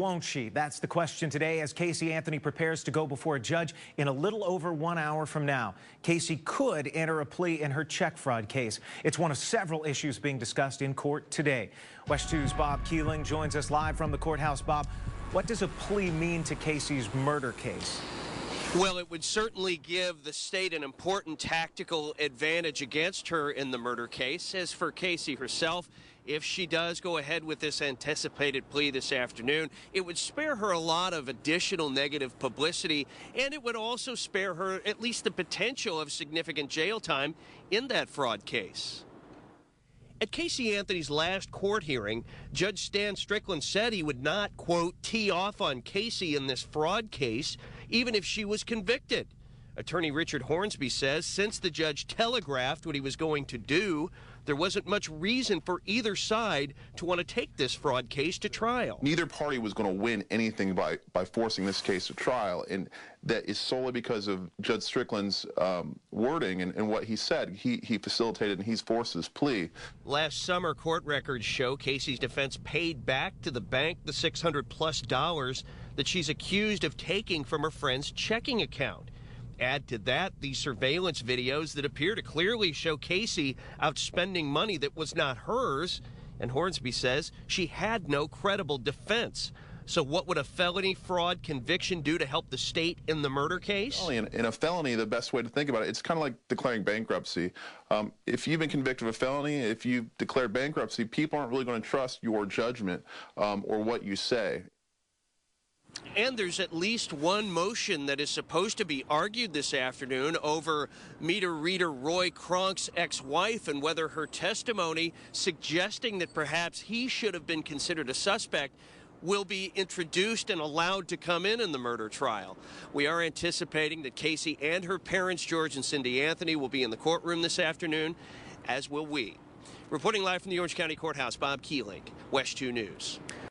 Won't she? That's the question today as Casey Anthony prepares to go before a judge in a little over 1 hour from now. Casey could enter a plea in her check fraud case. It's one of several issues being discussed in court today. West 2's Bob Keeling joins us live from the courthouse. Bob, what does a plea mean to Casey's murder case? Well, it would certainly give the state an important tactical advantage against her in the murder case. As for Casey herself, if she does go ahead with this anticipated plea this afternoon, it would spare her a lot of additional negative publicity, and it would also spare her at least the potential of significant jail time in that fraud case. At Casey Anthony's last court hearing, Judge Stan Strickland said he would not, quote, tee off on Casey in this fraud case, even if she was convicted. Attorney Richard Hornsby says since the judge telegraphed what he was going to do, there wasn't much reason for either side to want to take this fraud case to trial. Neither party was going to win anything by forcing this case to trial, and that is solely because of Judge Strickland's wording and what he said. He facilitated and he's forced his plea. Last summer, court records show Casey's defense paid back to the bank the $600+ that she's accused of taking from her friend's checking account. Add to that the surveillance videos that appear to clearly show Casey out spending money that was not hers, and Hornsby says she had no credible defense. So what would a felony fraud conviction do to help the state in the murder case? Well, in a felony, the best way to think about it, it's kind of like declaring bankruptcy. If you've been convicted of a felony, if you declare bankruptcy, people aren't really going to trust your judgment or what you say. And there's at least one motion that is supposed to be argued this afternoon over meter reader Roy Cronk's ex-wife and whether her testimony suggesting that perhaps he should have been considered a suspect will be introduced and allowed to come in the murder trial. We are anticipating that Casey and her parents, George and Cindy Anthony, will be in the courtroom this afternoon, as will we. Reporting live from the Orange County Courthouse, Bob Keeling, West 2 News.